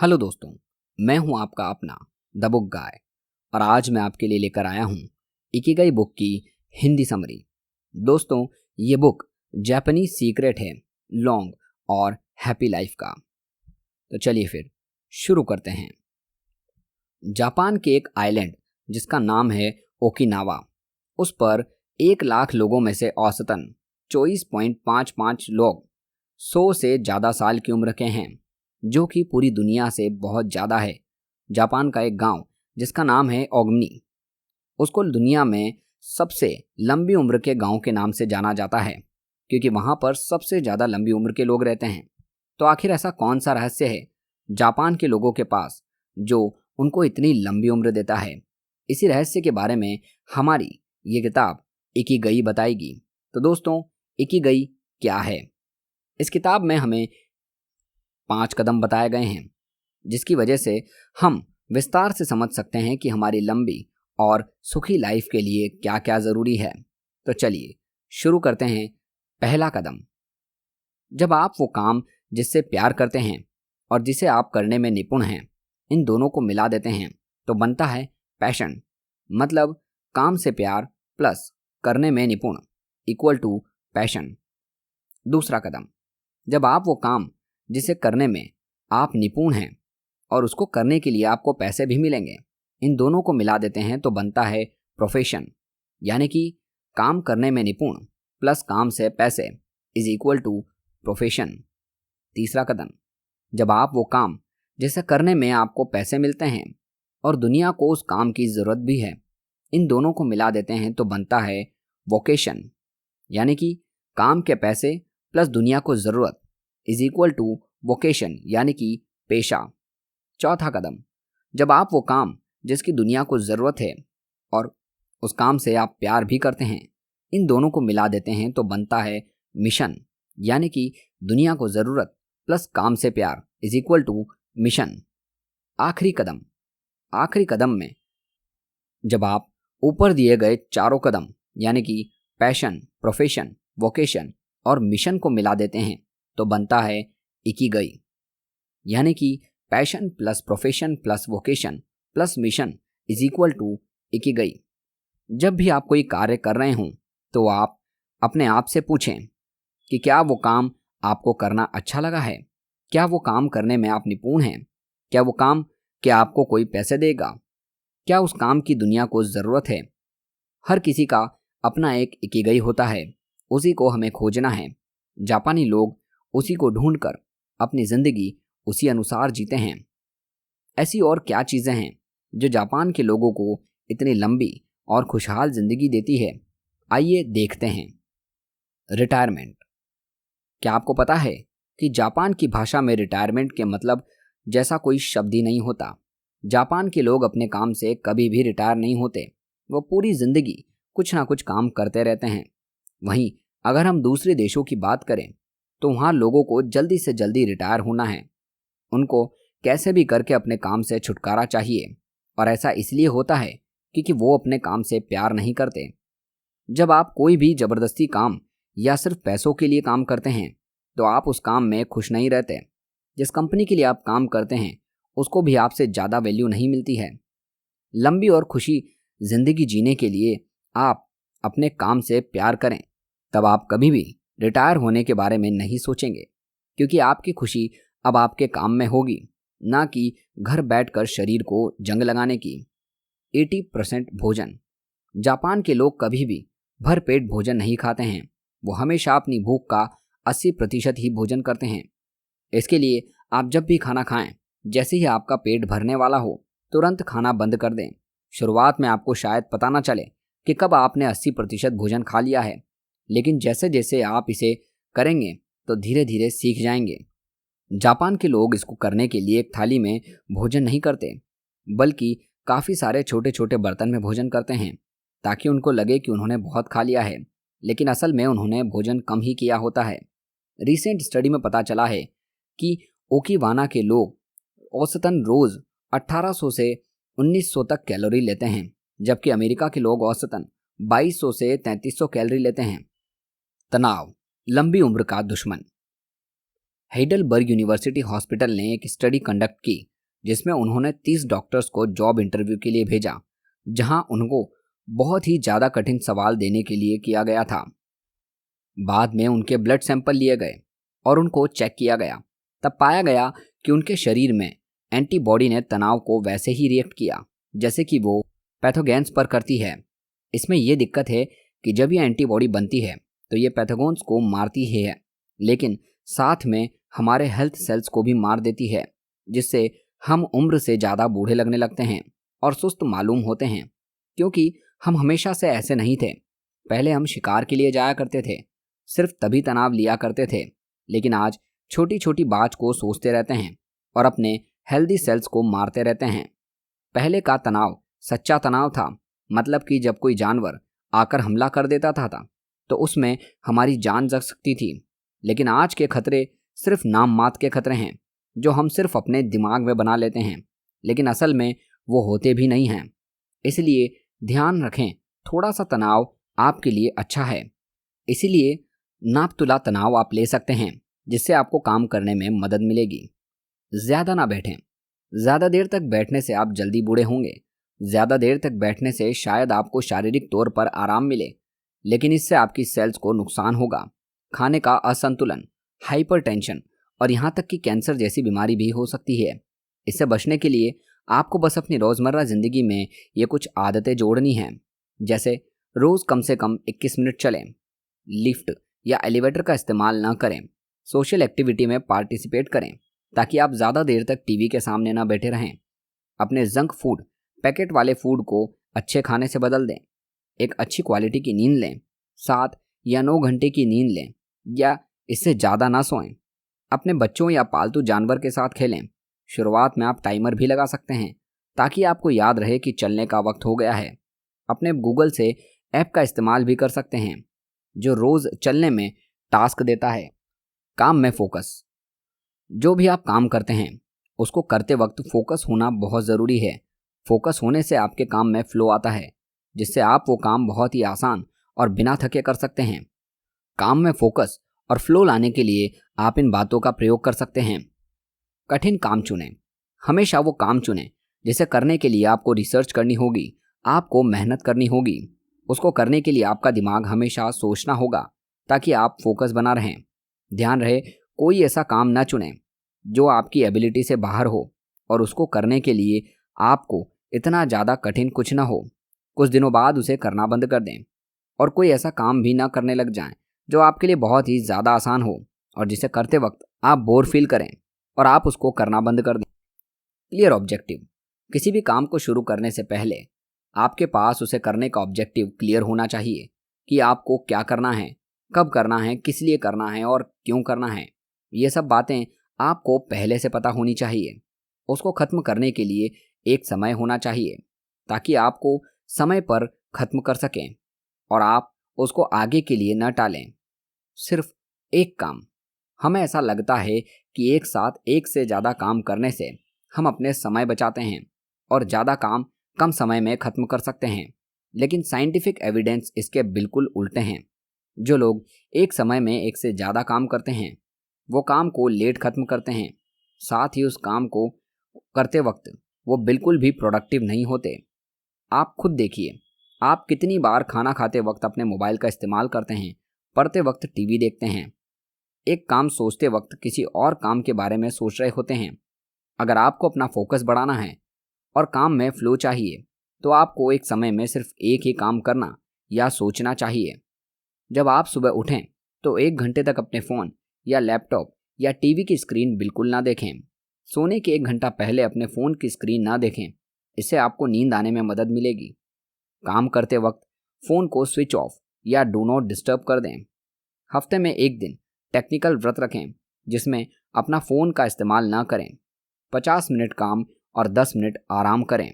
Hello दोस्तों, मैं हूं आपका अपना द बुक गाय और आज मैं आपके लिए लेकर आया हूं इकिगाई बुक की हिंदी समरी। दोस्तों, ये बुक जापानीज सीक्रेट है लॉन्ग और हैप्पी लाइफ का। तो चलिए फिर शुरू करते हैं। जापान के एक आइलैंड जिसका नाम है ओकिनावा, उस पर 1 लाख लोगों में से औसतन 24.55 लोग 100 से ज़्यादा साल की उम्र के हैं, जो कि पूरी दुनिया से बहुत ज़्यादा है। जापान का एक गांव जिसका नाम है ओगमी, उसको दुनिया में सबसे लंबी उम्र के गांव के नाम से जाना जाता है, क्योंकि वहां पर सबसे ज़्यादा लंबी उम्र के लोग रहते हैं। तो आखिर ऐसा कौन सा रहस्य है जापान के लोगों के पास जो उनको इतनी लंबी उम्र देता है? इसी रहस्य के बारे में हमारी ये किताब इकिगाई बताएगी। तो दोस्तों, इकिगाई क्या है? इस किताब में हमें 5 कदम बताए गए हैं, जिसकी वजह से हम विस्तार से समझ सकते हैं कि हमारी लंबी और सुखी लाइफ के लिए क्या क्या ज़रूरी है। तो चलिए शुरू करते हैं। पहला कदम, जब आप वो काम जिससे प्यार करते हैं और जिसे आप करने में निपुण हैं, इन दोनों को मिला देते हैं तो बनता है पैशन। मतलब काम से प्यार प्लस करने में निपुण इक्वल टू पैशन। दूसरा कदम, जब आप वो काम जिसे करने में आप निपुण हैं और उसको करने के लिए आपको पैसे भी मिलेंगे, इन दोनों को मिला देते हैं तो बनता है प्रोफेशन। यानी कि काम करने में निपुण प्लस काम से पैसे इज इक्वल टू प्रोफेशन। तीसरा कदम, जब आप वो काम जिसे करने में आपको पैसे मिलते हैं और दुनिया को उस काम की ज़रूरत भी है, इन दोनों को मिला देते हैं तो बनता है वोकेशन। यानी कि काम के पैसे प्लस दुनिया को ज़रूरत इज इक्वल टू वोकेशन, यानी कि पेशा। चौथा कदम, जब आप वो काम जिसकी दुनिया को ज़रूरत है और उस काम से आप प्यार भी करते हैं, इन दोनों को मिला देते हैं तो बनता है मिशन। यानी कि दुनिया को ज़रूरत प्लस काम से प्यार इज इक्वल टू मिशन। आखिरी कदम में जब आप ऊपर दिए गए चारों कदम यानी कि पैशन, प्रोफेशन, वोकेशन और मिशन को मिला देते हैं तो बनता है इकिगाई। यानी कि passion plus profession plus vocation plus mission is equal to ikigai. जब भी आप कोई कार्य कर रहे हों तो आप अपने आप से पूछें कि क्या वो काम आपको करना अच्छा लगा है? क्या वो काम करने में आप निपुण हैं? क्या वो काम क्या आपको कोई पैसे देगा? क्या उस काम की दुनिया को ज़रूरत है? हर किसी का अपना एक इकिगाई होता है, उसी को हमें खोजना है। जापानी लोग उसी को ढूंढकर अपनी ज़िंदगी उसी अनुसार जीते हैं। ऐसी और क्या चीज़ें हैं जो जापान के लोगों को इतनी लंबी और खुशहाल ज़िंदगी देती है? आइए देखते हैं। रिटायरमेंट। क्या आपको पता है कि जापान की भाषा में रिटायरमेंट के मतलब जैसा कोई शब्द ही नहीं होता। जापान के लोग अपने काम से कभी भी रिटायर नहीं होते, वो पूरी ज़िंदगी कुछ ना कुछ काम करते रहते हैं। वहीं अगर हम दूसरे देशों की बात करें तो वहाँ लोगों को जल्दी से जल्दी रिटायर होना है। उनको कैसे भी करके अपने काम से छुटकारा चाहिए, और ऐसा इसलिए होता है क्योंकि वो अपने काम से प्यार नहीं करते। जब आप कोई भी ज़बरदस्ती काम या सिर्फ पैसों के लिए काम करते हैं तो आप उस काम में खुश नहीं रहते। जिस कंपनी के लिए आप काम करते हैं उसको भी आपसे ज़्यादा वैल्यू नहीं मिलती है। लंबी और खुशी ज़िंदगी जीने के लिए आप अपने काम से प्यार करें, तब आप कभी भी रिटायर होने के बारे में नहीं सोचेंगे, क्योंकि आपकी खुशी अब आपके काम में होगी, ना कि घर बैठकर शरीर को जंग लगाने की। 80% भोजन। जापान के लोग कभी भी भरपेट भोजन नहीं खाते हैं, वो हमेशा अपनी भूख का 80% ही भोजन करते हैं। इसके लिए आप जब भी खाना खाएं, जैसे ही आपका पेट भरने वाला हो तुरंत खाना बंद कर दें। शुरुआत में आपको शायद पता ना चले कि कब आपने 80% भोजन खा लिया है, लेकिन जैसे जैसे आप इसे करेंगे तो धीरे धीरे सीख जाएंगे। जापान के लोग इसको करने के लिए एक थाली में भोजन नहीं करते, बल्कि काफ़ी सारे छोटे छोटे बर्तन में भोजन करते हैं, ताकि उनको लगे कि उन्होंने बहुत खा लिया है, लेकिन असल में उन्होंने भोजन कम ही किया होता है। रिसेंट स्टडी में पता चला है कि ओकिवाना के लोग औसतन रोज़ 1800 से 1900 तक कैलोरी लेते हैं, जबकि अमेरिका के लोग औसतन 2200 से 3300 कैलोरी लेते हैं। तनाव लंबी उम्र का दुश्मन। हेडलबर्ग यूनिवर्सिटी हॉस्पिटल ने एक स्टडी कंडक्ट की जिसमें उन्होंने 30 डॉक्टर्स को जॉब इंटरव्यू के लिए भेजा, जहां उनको बहुत ही ज़्यादा कठिन सवाल देने के लिए किया गया था। बाद में उनके ब्लड सैंपल लिए गए और उनको चेक किया गया। तब पाया गया कि उनके शरीर में एंटीबॉडी ने तनाव को वैसे ही रिएक्ट किया जैसे कि वो पैथोजेंस पर करती है। इसमें यह दिक्कत है कि जब ये एंटीबॉडी बनती है तो ये पैथोजेंस को मारती ही है, लेकिन साथ में हमारे हेल्थ सेल्स को भी मार देती है, जिससे हम उम्र से ज़्यादा बूढ़े लगने लगते हैं और सुस्त मालूम होते हैं। क्योंकि हम हमेशा से ऐसे नहीं थे। पहले हम शिकार के लिए जाया करते थे, सिर्फ तभी तनाव लिया करते थे, लेकिन आज छोटी छोटी बात को सोचते रहते हैं और अपने हेल्दी सेल्स को मारते रहते हैं। पहले का तनाव सच्चा तनाव था, मतलब कि जब कोई जानवर आकर हमला कर देता था तो उसमें हमारी जान जा सकती थी। लेकिन आज के खतरे सिर्फ नाम मात्र के खतरे हैं, जो हम सिर्फ अपने दिमाग में बना लेते हैं, लेकिन असल में वो होते भी नहीं हैं। इसलिए ध्यान रखें, थोड़ा सा तनाव आपके लिए अच्छा है। इसीलिए नापतुला तनाव आप ले सकते हैं, जिससे आपको काम करने में मदद मिलेगी। ज़्यादा ना बैठें। ज़्यादा देर तक बैठने से आप जल्दी बूढ़े होंगे। ज़्यादा देर तक बैठने से शायद आपको शारीरिक तौर पर आराम मिले, लेकिन इससे आपकी सेल्स को नुकसान होगा। खाने का असंतुलन, हाइपरटेंशन और यहाँ तक कि कैंसर जैसी बीमारी भी हो सकती है। इससे बचने के लिए आपको बस अपनी रोज़मर्रा ज़िंदगी में ये कुछ आदतें जोड़नी हैं, जैसे रोज़ कम से कम 21 मिनट चलें, लिफ्ट या एलिवेटर का इस्तेमाल ना करें, सोशल एक्टिविटी में पार्टिसिपेट करें ताकि आप ज़्यादा देर तक टीवी के सामने ना बैठे रहें। अपने जंक फूड, पैकेट वाले फूड को अच्छे खाने से बदल दें। एक अच्छी क्वालिटी की नींद लें, 7 या 9 घंटे की नींद लें या इससे ज़्यादा ना सोएं। अपने बच्चों या पालतू जानवर के साथ खेलें। शुरुआत में आप टाइमर भी लगा सकते हैं ताकि आपको याद रहे कि चलने का वक्त हो गया है। अपने गूगल से ऐप का इस्तेमाल भी कर सकते हैं, जो रोज़ चलने में टास्क देता है। काम में फोकस। जो भी आप काम करते हैं उसको करते वक्त फोकस होना बहुत ज़रूरी है। फोकस होने से आपके काम में फ्लो आता है, जिससे आप वो काम बहुत ही आसान और बिना थके कर सकते हैं। काम में फोकस और फ्लो लाने के लिए आप इन बातों का प्रयोग कर सकते हैं। कठिन काम चुनें। हमेशा वो काम चुनें जिसे करने के लिए आपको रिसर्च करनी होगी, आपको मेहनत करनी होगी। उसको करने के लिए आपका दिमाग हमेशा सोचना होगा ताकि आप फोकस बना रहें। ध्यान रहे, कोई ऐसा काम ना चुनें जो आपकी एबिलिटी से बाहर हो और उसको करने के लिए आपको इतना ज़्यादा कठिन कुछ ना हो। कुछ दिनों बाद उसे करना बंद कर दें और कोई ऐसा काम भी ना करने लग जाएं जो आपके लिए बहुत ही ज़्यादा आसान हो और जिसे करते वक्त आप बोर फील करें और आप उसको करना बंद कर दें। Clear objective. किसी भी काम को शुरू करने से पहले आपके पास उसे करने का ऑब्जेक्टिव क्लियर होना चाहिए कि आपको क्या करना है, कब करना है, किस लिए करना है और क्यों करना है। ये सब बातें आपको पहले से पता होनी चाहिए। उसको ख़त्म करने के लिए एक समय होना चाहिए ताकि आपको समय पर ख़त्म कर सकें और आप उसको आगे के लिए न टालें। सिर्फ एक काम। हमें ऐसा लगता है कि एक साथ एक से ज़्यादा काम करने से हम अपने समय बचाते हैं और ज़्यादा काम कम समय में ख़त्म कर सकते हैं, लेकिन साइंटिफिक एविडेंस इसके बिल्कुल उल्टे हैं। जो लोग एक समय में एक से ज़्यादा काम करते हैं वो काम को लेट ख़त्म करते हैं, साथ ही उस काम को करते वक्त वो बिल्कुल भी प्रोडक्टिव नहीं होते। आप खुद देखिए, आप कितनी बार खाना खाते वक्त अपने मोबाइल का इस्तेमाल करते हैं, पढ़ते वक्त टीवी देखते हैं, एक काम सोचते वक्त किसी और काम के बारे में सोच रहे होते हैं। अगर आपको अपना फोकस बढ़ाना है और काम में फ्लो चाहिए तो आपको एक समय में सिर्फ एक ही काम करना या सोचना चाहिए। जब आप सुबह उठें तो 1 घंटे तक अपने फ़ोन या लैपटॉप या टीवी की स्क्रीन बिल्कुल ना देखें। सोने के 1 घंटा पहले अपने फ़ोन की स्क्रीन ना देखें, इससे आपको नींद आने में मदद मिलेगी। काम करते वक्त फ़ोन को स्विच ऑफ या डू नॉट डिस्टर्ब कर दें। हफ्ते में 1 दिन टेक्निकल व्रत रखें जिसमें अपना फ़ोन का इस्तेमाल ना करें। 50 मिनट काम और 10 मिनट आराम करें।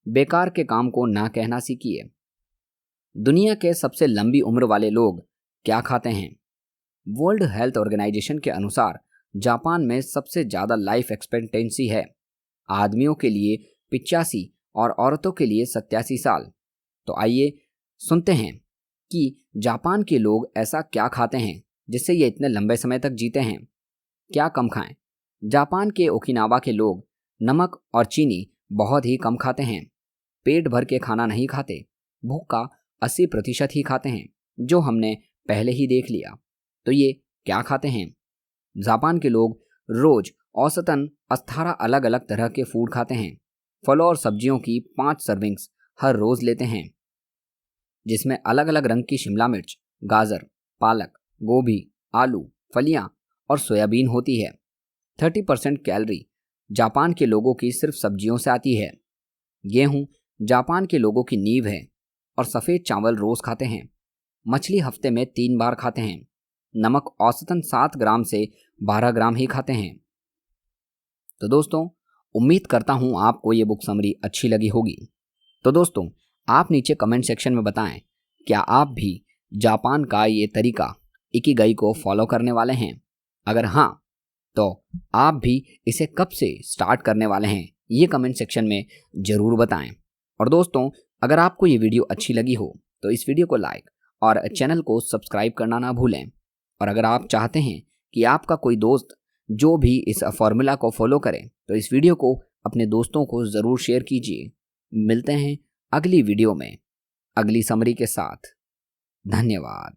बेकार के काम को ना कहना सीखिए। दुनिया के सबसे लंबी उम्र वाले लोग क्या खाते हैं? वर्ल्ड हेल्थ ऑर्गेनाइजेशन के अनुसार जापान में सबसे ज़्यादा लाइफ एक्सपेक्टेंसी है। आदमियों के लिए 85 और औरतों के लिए 87 साल। तो आइए सुनते हैं कि जापान के लोग ऐसा क्या खाते हैं जिससे ये इतने लंबे समय तक जीते हैं। क्या कम खाएं? जापान के ओकिनावा के लोग नमक और चीनी बहुत ही कम खाते हैं। पेट भर के खाना नहीं खाते। भूख का 80% ही खाते हैं, जो हमने पहले ही देख लिया। तो ये क्या खाते हैं? जापान के लोग रोज औसतन 18 अलग अलग तरह के फूड खाते हैं। फलों और सब्जियों की 5 सर्विंग्स हर रोज लेते हैं, जिसमें अलग अलग रंग की शिमला मिर्च, गाजर, पालक, गोभी, आलू, फलियां और सोयाबीन होती है। 30% कैलोरी जापान के लोगों की सिर्फ सब्जियों से आती है। गेहूं जापान के लोगों की नींव है और सफ़ेद चावल रोज खाते हैं। मछली हफ्ते में 3 बार खाते हैं। नमक औसतन 7 ग्राम से 12 ग्राम ही खाते हैं। तो दोस्तों, उम्मीद करता हूँ आपको ये बुक समरी अच्छी लगी होगी। तो दोस्तों, आप नीचे कमेंट सेक्शन में बताएं, क्या आप भी जापान का ये तरीका इकिगाई को फॉलो करने वाले हैं? अगर हाँ, तो आप भी इसे कब से स्टार्ट करने वाले हैं, ये कमेंट सेक्शन में ज़रूर बताएं। और दोस्तों, अगर आपको ये वीडियो अच्छी लगी हो तो इस वीडियो को लाइक और चैनल को सब्सक्राइब करना ना भूलें। और अगर आप चाहते हैं कि आपका कोई दोस्त जो भी इस फॉर्मूला को फॉलो करे, तो इस वीडियो को अपने दोस्तों को ज़रूर शेयर कीजिए। मिलते हैं अगली वीडियो में अगली समरी के साथ। धन्यवाद।